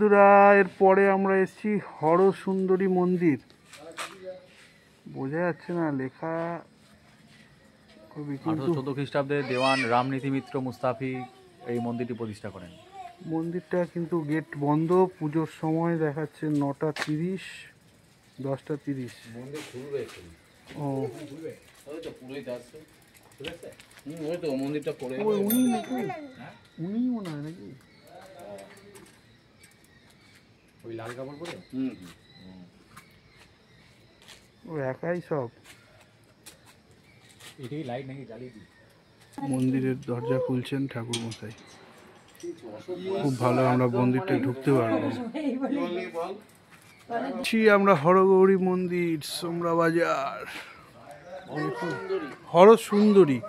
বন্ধুরা, এরপরে আমরা এসেছি হরসুন্দরী মন্দির। বোঝা যাচ্ছে না লেখা, 1814 খ্রিস্টাব্দে দেওয়ান রামনীতি মিত্র মুস্তাফি এই মন্দিরটি প্রতিষ্ঠা করেন। মন্দিরটা কিন্তু গেট বন্ধ। পুজোর সময় দেখাচ্ছে 9টা 30, 10টা 30। ও মন্দিরটা করে উনি মনে হয় নাকি ওই লাল কাপড় পরে ও একাই সব। এটাই লাইট নাকি জ্বালিয়ে দিই। মন্দিরের দরজা খুলছেন ঠাকুর মশাই। খুব ভালো, আমরা মন্দিরটা ঢুকতে পারবো। আমরা হরগৌরী মন্দির, সোমরা বাজার। হরসুন্দরী,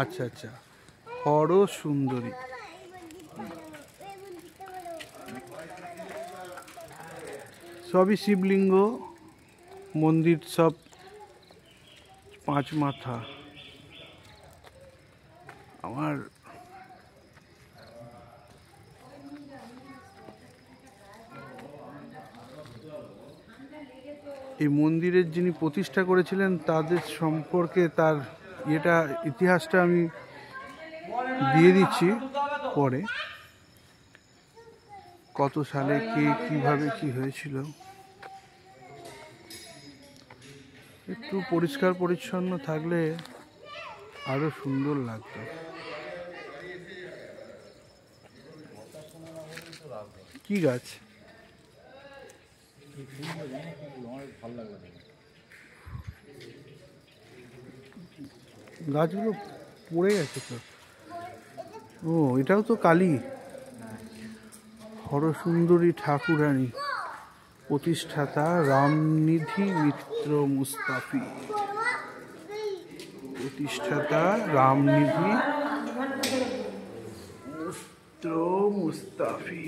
আচ্ছা আচ্ছা, হরসুন্দরী। সবই শিবলিঙ্গ মন্দির, সব 5 মাথা। আমার এই মন্দিরের যিনি প্রতিষ্ঠা করেছিলেন তাদের সম্পর্কে তার ইতিহাসটা আমি দিয়ে দিচ্ছি পরে, কত সালে কে কিভাবে কি হয়েছিল। একটু পরিষ্কার পরিচ্ছন্ন থাকলে আরো সুন্দর লাগতো। কি গাছ? গাছগুলো পড়ে গেছে তো। ও, এটাও তো কালী। হরসুন্দরী ঠাকুরানী, প্রতিষ্ঠাতা রামনিধি মিত্র মুস্তাফি। প্রতিষ্ঠাতা রামনিধি মিত্র মুস্তাফি,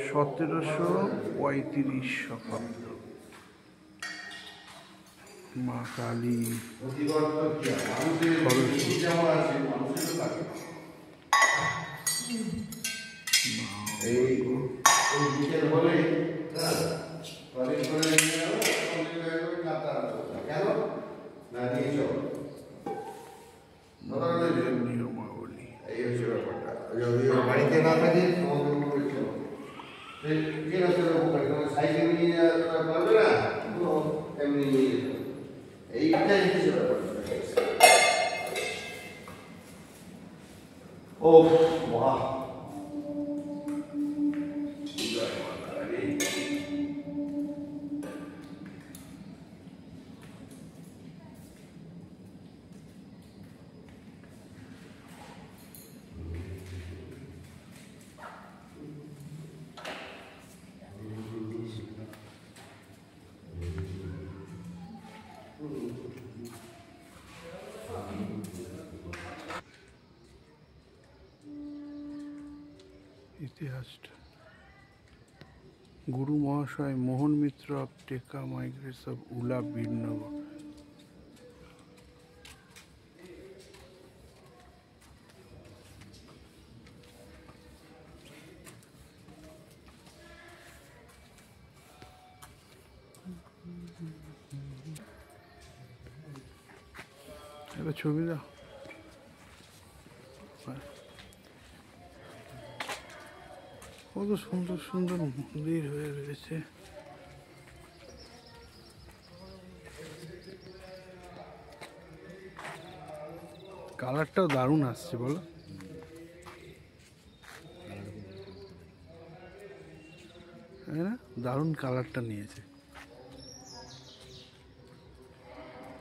1735 শতাব্দ। মা কালী, নিয়মাবলী। বাড়িতে না থাকে সাইকেল নিয়ে পারবে না, এমনি এইটাই হচ্ছে ব্যাপার। ও বাহ, ইতিহাসটা গুরু মহাশয় মোহন মিত্র অফ টেকা মাইগ্রেস অফ উলা বীরনগর। একটা ছবি দাও। কত সুন্দর সুন্দর মন্দির হয়ে রয়েছে। কালারটাও দারুণ আসছে, বলো। হ্যাঁ, দারুণ কালারটা নিয়েছে।